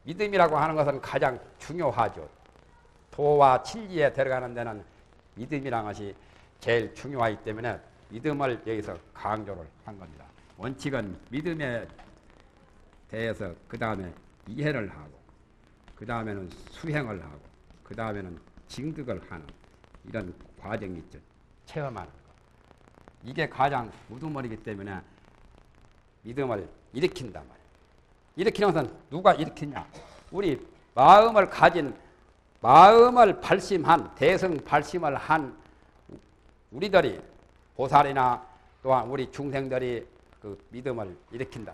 믿음이라고 하는 것은 가장 중요하죠. 도와 진리에 들어가는 데는 믿음이라는 것이 제일 중요하기 때문에 믿음을 여기서 강조를 한 겁니다. 원칙은 믿음에 대해서 그 다음에 이해를 하고 그 다음에는 수행을 하고 그 다음에는 징득을 하는 이런 과정이 있죠. 체험하는 거. 이게 가장 우두머리이기 때문에 믿음을 일으킨단 말이에요. 일으키는 것은 누가 일으키냐? 우리 마음을 가진 마음을 발심한 대성 발심을 한 우리들이 보살이나 또한 우리 중생들이 그 믿음을 일으킨다.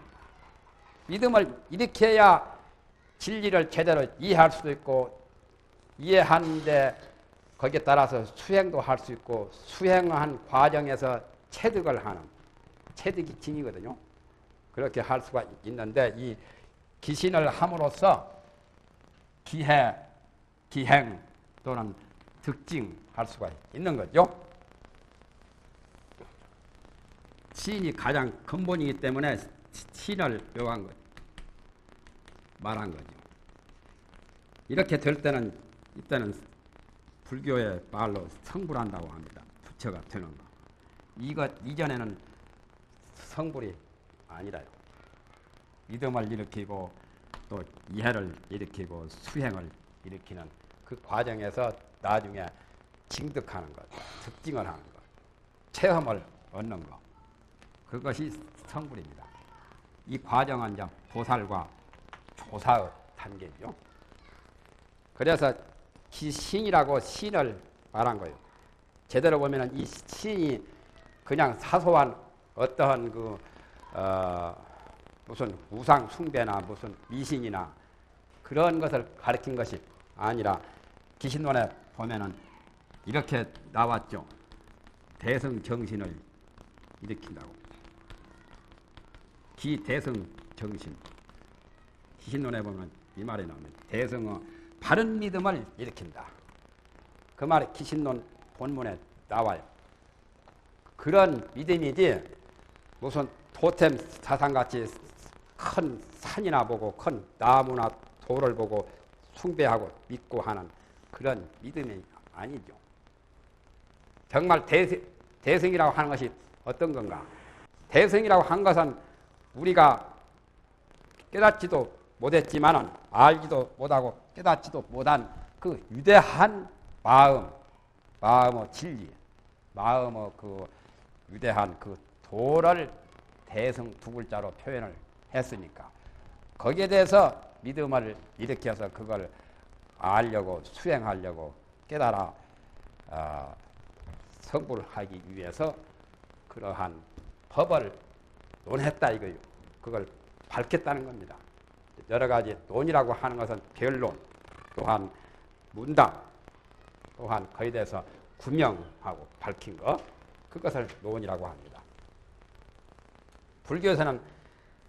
믿음을 일으켜야 진리를 제대로 이해할 수도 있고 이해하는데 거기에 따라서 수행도 할 수 있고 수행한 과정에서 체득을 하는 체득이 진이거든요. 그렇게 할 수가 있는데 이 기신을 함으로써 기해, 기행 또는 득증할 수가 있는 거죠. 시인이 가장 근본이기 때문에 신을 묘한 것, 말한 거죠. 이렇게 될 때는 이때는 불교의 말로 성불한다고 합니다. 부처가 되는 거. 이것 이전에는 성불이 아니라요. 믿음을 일으키고 또 이해를 일으키고 수행을 일으키는 그 과정에서 나중에 징득하는 것, 득증을 하는 것, 체험을 얻는 것. 그것이 성불입니다. 이 과정은 이제 보살과 조사의 단계죠. 그래서 신이라고 신을 말한 거예요. 제대로 보면은 이 신이 그냥 사소한 어떠한 무슨 우상 숭배나 무슨 미신이나 그런 것을 가리킨 것이 아니라 기신론에 보면은 이렇게 나왔죠. 대성 정신을 일으킨다고. 기대성 정신. 기신론에 보면 이 말이 나오면 대성의 바른 믿음을 일으킨다. 그 말이 기신론 본문에 나와요. 그런 믿음이지 무슨 토템 사상같이 큰 산이나 보고 큰 나무나 돌을 보고 숭배하고 믿고 하는 그런 믿음이 아니죠. 정말 대성이라고 하는 것이 어떤 건가? 대성이라고 한 것은 우리가 깨닫지도 못했지만은 알지도 못하고 깨닫지도 못한 그 위대한 마음의 진리, 마음의 그 위대한 그 도를 대성 두 글자로 표현을 했으니까 거기에 대해서 믿음을 일으켜서 그걸 알려고 수행하려고 깨달아 성불하기 위해서 그러한 법을 논했다 이거요. 그걸 밝혔다는 겁니다. 여러 가지 논이라고 하는 것은 변론, 또한 문답, 또한 거기에 대해서 구명하고 밝힌 것, 그것을 논이라고 합니다. 불교에서는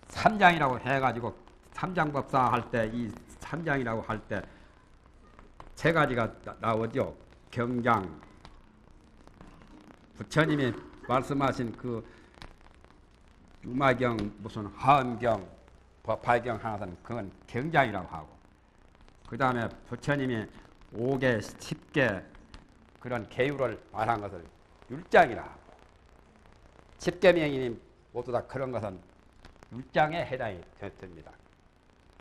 삼장이라고 해가지고 삼장법사 할 때 이 삼장이라고 할 때 세 가지가 나오죠. 경장, 부처님이 말씀하신 그 유마경, 무슨 화엄경, 법화경 하나는 그건 경장이라고 하고, 그 다음에 부처님이 5개, 10개 그런 계율을 말한 것을 율장이라 하고, 10계명이 모두 다 그런 것은 율장에 해당이 됩니다.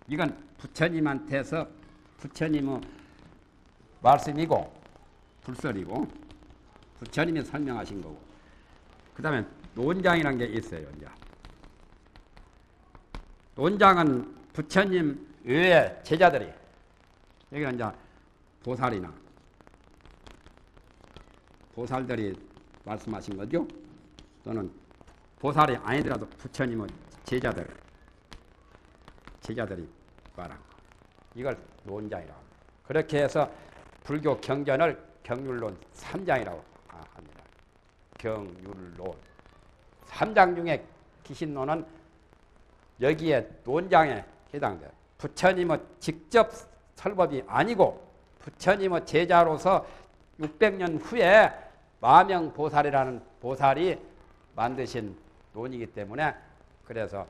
이건 부처님한테서 부처님의 말씀이고 불설이고 부처님이 설명하신 거고, 그 다음에 논장이라는 게 있어요. 이제 논장은 부처님 외에 제자들이, 여기는 이제 보살이나 보살들이 말씀하신 거죠. 또는 보살이 아니더라도 부처님의 제자들이 말한 거. 이걸 논장이라고 합니다. 그렇게 해서 불교 경전을 경률론 3장이라고 합니다. 경률론 3장 중에 기신론은 여기에 논장에 해당돼요. 부처님의 직접 설법이 아니고 부처님의 제자로서 600년 후에 마명보살이라는 보살이 만드신 논이기 때문에 그래서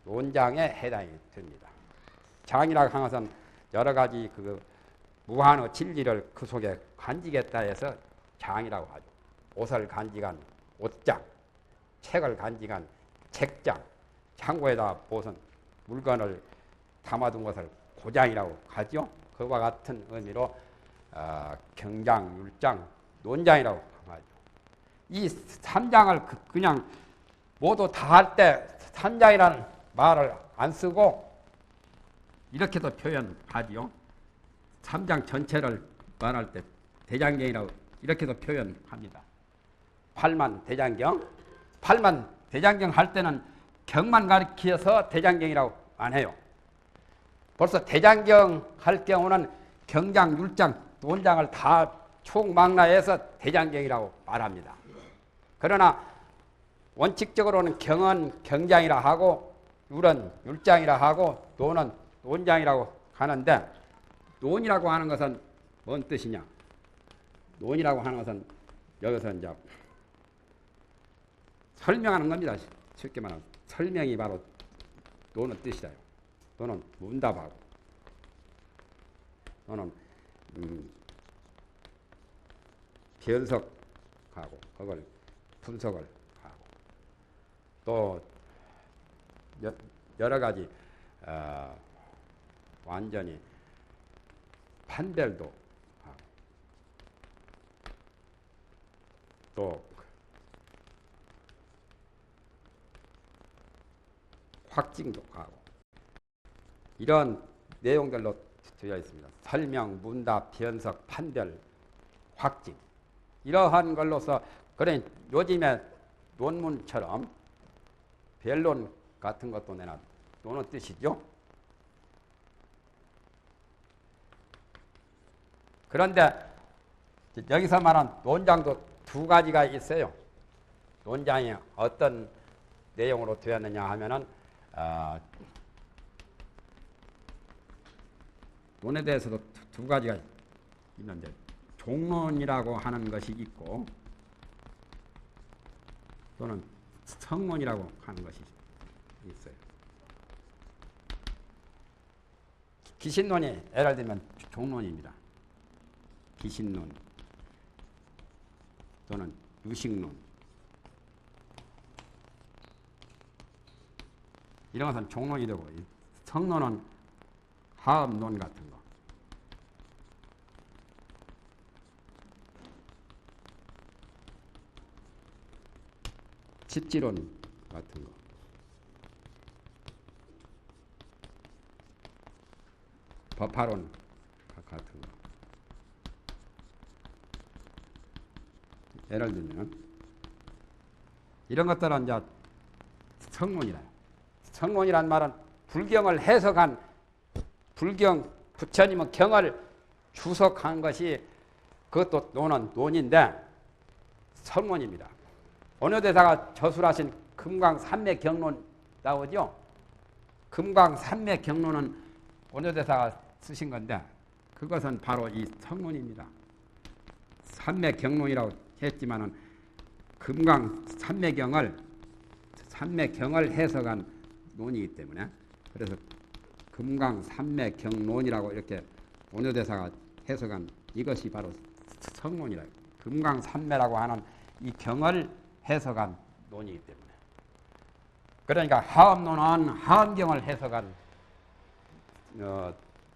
논장에 해당이 됩니다. 장이라고 하는 것은 여러 가지 그 무한의 진리를 그 속에 간직했다 해서 장이라고 하죠. 옷을 간직한 옷장, 책을 간직한 책장, 창고에다 무슨 물건을 담아둔 것을 고장이라고 하죠. 그와 같은 의미로 경장, 율장, 논장이라고 하죠. 이 삼장을 그냥 모두 다 할 때 삼장이라는 말을 안 쓰고 이렇게도 표현하지요. 삼장 전체를 말할 때 대장경이라고 이렇게도 표현합니다. 팔만 대장경, 팔만 대장경 할 때는 경만 가리켜서 대장경이라고 안 해요. 벌써 대장경 할 경우는 경장, 율장, 논장을 다 총망라해서 대장경이라고 말합니다. 그러나 원칙적으로는 경은 경장이라 하고 율은 율장이라 하고 논은 논장이라고 하는데 논이라고 하는 것은 뭔 뜻이냐? 논이라고 하는 것은 여기서 이제 설명하는 겁니다. 쉽게 말하면 설명이 바로 논의 뜻이다. 논은 문답하고 논은 변석하고 그걸 분석을 하고 또 여러 가지 완전히 판별도 하고 또 확증도 하고 이런 내용들로 되어 있습니다. 설명, 문답, 변석, 판별, 확증 이러한 걸로서 그래 요즘에 논문처럼 변론 같은 것도 내나 논의 뜻이죠. 그런데 여기서 말한 논장도 두 가지가 있어요. 논장이 어떤 내용으로 되었느냐 하면은 논에 대해서도 두 가지가 있는데 종론이라고 하는 것이 있고 또는 성론이라고 하는 것이 있어요. 기신론이 예를 들면 종론입니다. 기신론 또는 유식론 이런 것은 종론이 되고 성론은 하음론 같은 거 집지론 같은 거 법화론 같은 거 예를 들면 이런 것들은 이제 성론이라. 성론이란 말은 불경을 해석한 불경 부처님의 경을 주석한 것이 그것도 논은 논인데 성론입니다. 어느 대사가 저술하신 금강산맥경론 나오죠? 금강산맥경론은 어느 대사가 쓰신 건데 그것은 바로 이 성론입니다. 산맥경론이라고 했지만은 금강산맥경을 해석한 논이기 때문에 그래서 금강산맥경론이라고 이렇게 원효대사가 해석한 이것이 바로 성론이라. 금강산맥이라고 하는 이 경을 해석한 논이기 때문에 그러니까 하음론은 하음경을 해석한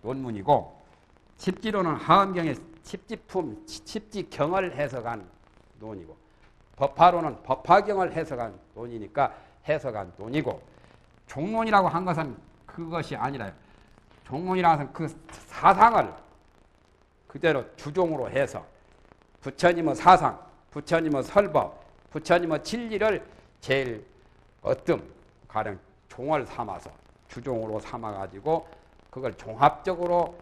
논문이고 집지론은 하음경의 집지품, 집지경을 해석한 논이고 법화론은 법화경을 해석한 논이니까 해석한 논이고 종론이라고 한 것은 그것이 아니라요. 종론이라는 것은 그 사상을 그대로 주종으로 해서 부처님의 사상, 부처님의 설법, 부처님의 진리를 제일 가령 종을 삼아서 주종으로 삼아가지고 그걸 종합적으로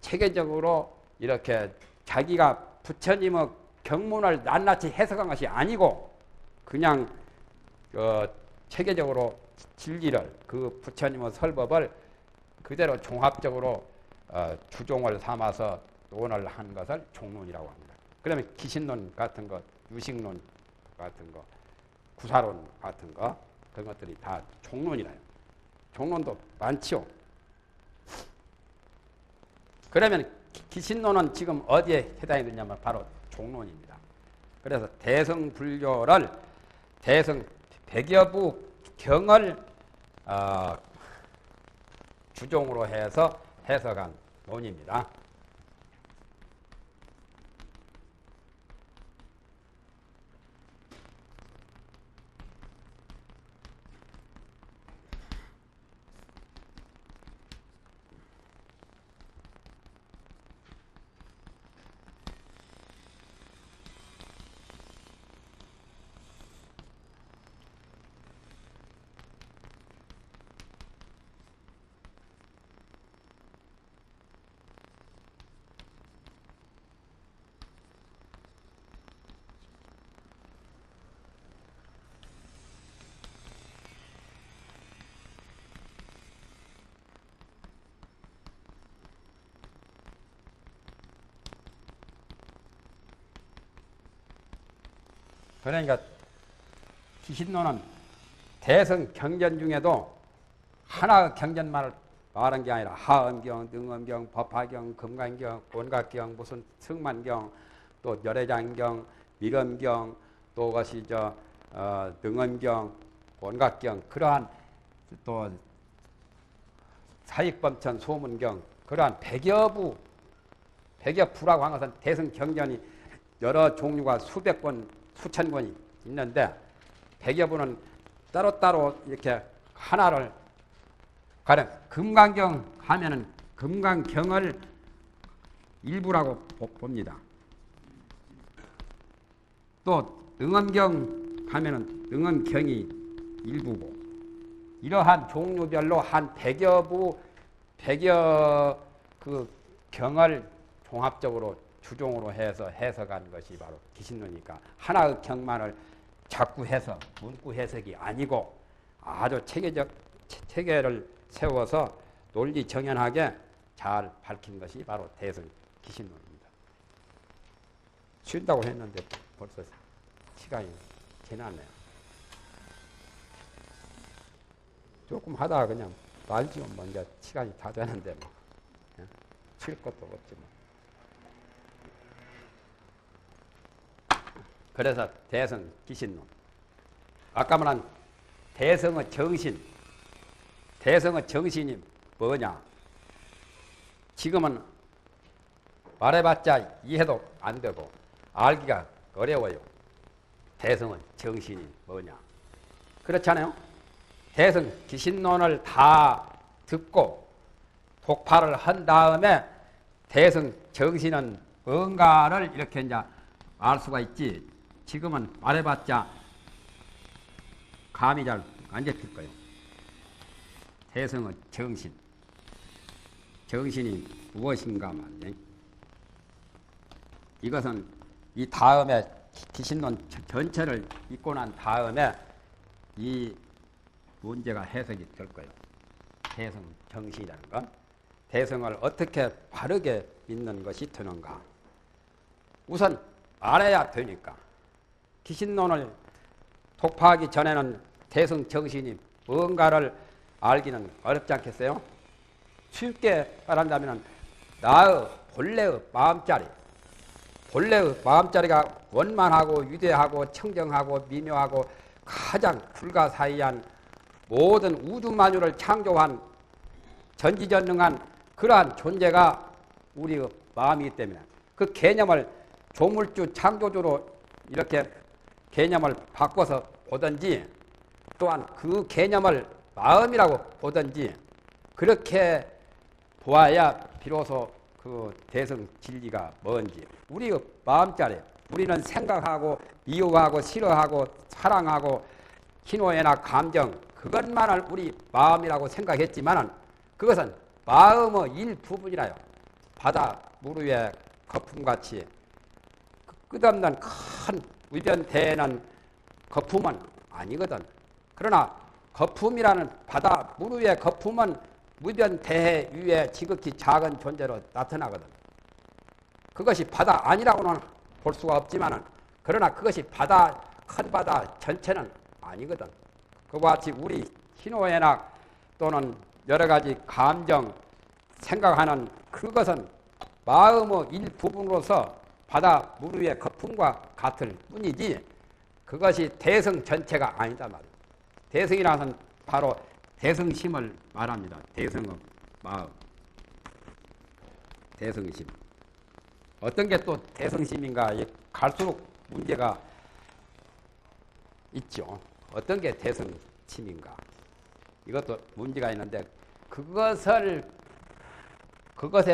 체계적으로 이렇게 자기가 부처님의 경문을 낱낱이 해석한 것이 아니고 그냥 체계적으로 진리를 그 부처님의 설법을 그대로 종합적으로 주종을 삼아서 논을 한 것을 종론이라고 합니다. 그러면 기신론 같은 것, 유식론 같은 거, 구사론 같은 거 그런 것들이 다 종론이라요. 종론도 많지요. 그러면 기신론은 지금 어디에 해당이 되냐면 바로 종론입니다. 그래서 대승불교를 대승 100여부 경을 주종으로 해서 해석한 논입니다. 그러니까 기신론은 대승 경전 중에도 하나의 경전만을 말한 게 아니라 하엄경, 능엄경, 법화경, 금강경, 온각경, 무슨 승만경, 또 열애장경, 밀엄경, 또 것이 능엄경, 온각경, 그러한 또 사익범천 소문경, 그러한 100여부라고 한 것은 대승 경전이 여러 종류가 수백 권, 수천 권이 있는데 100여부는 따로따로 이렇게 하나를 가령 금강경 하면은 금강경을 일부라고 봅니다. 또 능엄경 하면은 능엄경이 일부고, 이러한 종류별로 한 100여 그 경을 종합적으로 주종으로 해서 해석한 것이 바로 기신론이니까 하나의 경만을 자꾸 해서 문구 해석이 아니고 아주 체계를 세워서 논리 정연하게 잘 밝힌 것이 바로 대승 기신론입니다. 쉰다고 했는데 벌써 시간이 지났네요. 조금 하다가 그냥 말지면 먼저 시간이 다 되는데 뭐 쉴 것도 없지 뭐. 그래서 대승 기신론. 아까 말한 대승의 정신. 대승의 정신이 뭐냐? 지금은 말해봤자 이해도 안 되고 알기가 어려워요. 대승의 정신이 뭐냐? 그렇잖아요. 대승 기신론을 다 듣고 독파를 한 다음에 대승 정신은 뭔가를 이렇게 이제 알 수가 있지. 지금은 말해봤자 감이 잘 안 잡힐 거예요. 대승의 정신. 정신이 무엇인가 말이에요. 이것은 이 다음에 기신론 전체를 읽고 난 다음에 이 문제가 해석이 될 거예요. 대승 정신이라는 건 대승을 어떻게 바르게 믿는 것이 되는가. 우선 알아야 되니까. 기신론을 독파하기 전에는 대승 정신이 뭔가를 알기는 어렵지 않겠어요? 쉽게 말한다면 나의 본래의 마음자리, 본래의 마음자리가 원만하고 위대하고 청정하고 미묘하고 가장 불가사의한 모든 우주만유를 창조한 전지전능한 그러한 존재가 우리의 마음이기 때문에 그 개념을 조물주 창조주로 이렇게 개념을 바꿔서 보든지 또한 그 개념을 마음이라고 보든지 그렇게 보아야 비로소 그 대승 진리가 뭔지 우리의 마음자리, 우리는 생각하고 미워하고 싫어하고 사랑하고 희노애나 감정 그것만을 우리 마음이라고 생각했지만은 그것은 마음의 일부분이라요. 바다 물 위에 거품같이 끝없는 큰 위변대는 거품은 아니거든. 그러나 거품이라는 바다 물 위의 거품은 위변대 위에 지극히 작은 존재로 나타나거든. 그것이 바다 아니라고는 볼 수가 없지만은 그러나 그것이 바다 큰 바다 전체는 아니거든. 그와 같이 우리 희노애락 또는 여러 가지 감정 생각하는 그것은 마음의 일부분으로서 바다 물 위의 거품과 같을 뿐이지 그것이 대성 전체가 아니다 말이에요. 대성이라는 것은 바로 대성심을 말합니다. 대성의 마음. 대성심. 어떤 게 또 대성심인가 갈수록 문제가 있죠. 어떤 게 대성심인가. 이것도 문제가 있는데 그것에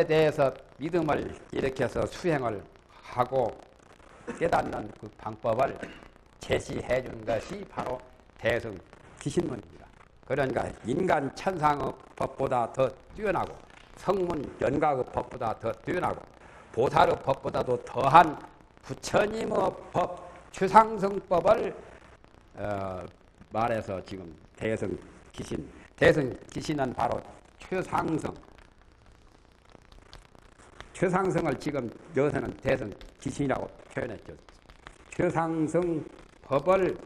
대해서 믿음을 일으켜서 수행을 하고 깨닫는 그 방법을 제시해 준 것이 바로 대성기신론입니다. 그러니까 인간 천상의 법보다 더 뛰어나고 성문 연각의 법보다 더 뛰어나고 보살의 법보다도 더한 부처님의 법, 최상승법을 말해서 지금 대성기신, 대성기신은 바로 최상승을 지금 여기서는 대성기신이라고 표현했죠. 최상승 법을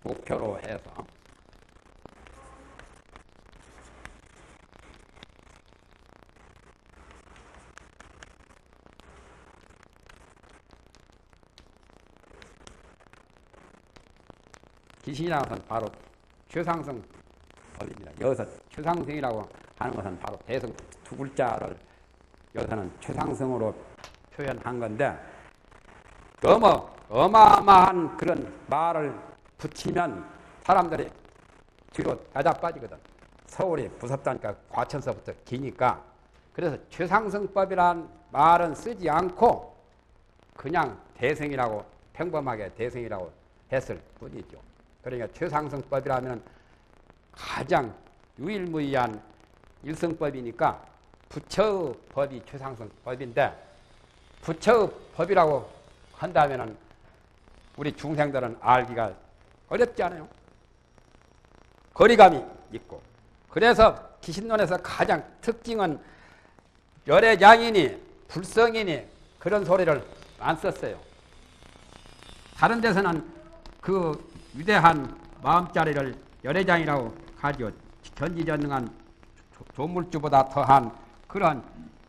목표로 해서 기신이라는 것은 바로 최상승 법입니다. 여기서 최상승이라고 하는 것은 바로 대성 두 글자를 여기서는 최상승으로 표현한 건데 너무 어마어마한 그런 말을 붙이면 사람들이 뒤로 야자 빠지거든. 서울이 무섭다니까 과천서부터 기니까 그래서 최상승법이란 말은 쓰지 않고 그냥 대성이라고 평범하게 대성이라고 했을 뿐이죠. 그러니까 최상승법이라면 가장 유일무이한 일성법이니까 부처의 법이 최상승법인데 부처의 법이라고 한다면은 우리 중생들은 알기가 어렵지 않아요. 거리감이 있고 그래서 기신론에서 가장 특징은 열애장이니 불성이니 그런 소리를 안 썼어요. 다른 데서는 그 위대한 마음자리를 열애장이라고 하죠. 전지전능한 조물주보다 더한 그런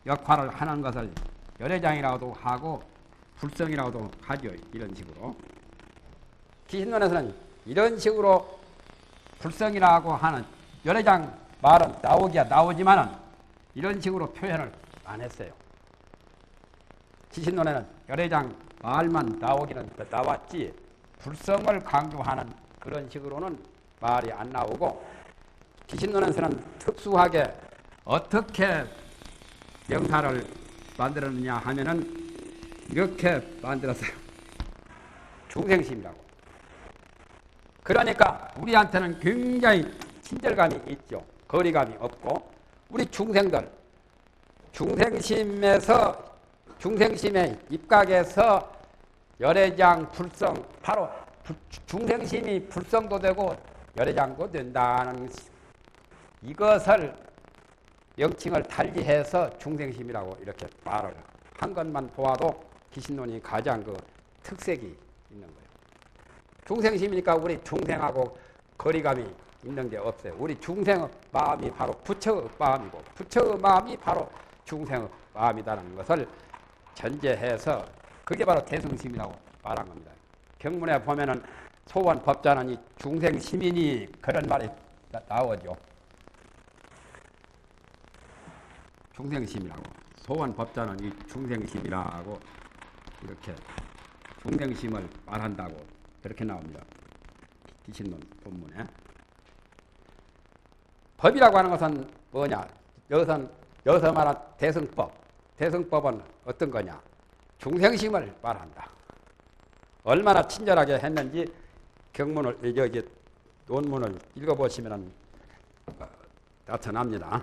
역할을 하는 것을 열애장이라고도 하고 불성이라고도 하죠. 이런 식으로. 기신론에서는 이런 식으로 불성이라고 하는 열애장 말은 나오지만은 이런 식으로 표현을 안 했어요. 기신론에는 열애장 말만 나오기는 나왔지 불성을 강조하는 그런 식으로는 말이 안 나오고 기신론에서는 특수하게 어떻게 명사를 만들었느냐 하면은 이렇게 만들었어요. 중생심이라고. 그러니까 우리한테는 굉장히 친절감이 있죠. 거리감이 없고 우리 중생들 중생심의 입각에서 열애장 불성 바로 중생심이 불성도 되고 열애장도 된다는 이것을 명칭을 달리해서 중생심이라고 이렇게 말을 한 것만 보아도 기신론이 가장 그 특색이 있는 거예요. 중생심이니까 우리 중생하고 거리감이 있는 게 없어요. 우리 중생의 마음이 바로 부처의 마음이고 부처의 마음이 바로 중생의 마음이라는 것을 전제해서 그게 바로 대승심이라고 말한 겁니다. 경문에 보면은 소원 법자는 이 중생심이니 그런 말이 나오죠. 중생심이라고. 소원 법자는 이 중생심이라고 이렇게 중생심을 말한다고 그렇게 나옵니다. 기신론 본문에. 법이라고 하는 것은 뭐냐? 여기서 말한 대승법. 대승법은 어떤 거냐? 중생심을 말한다. 얼마나 친절하게 했는지 경문을, 논문을 읽어보시면 나타납니다.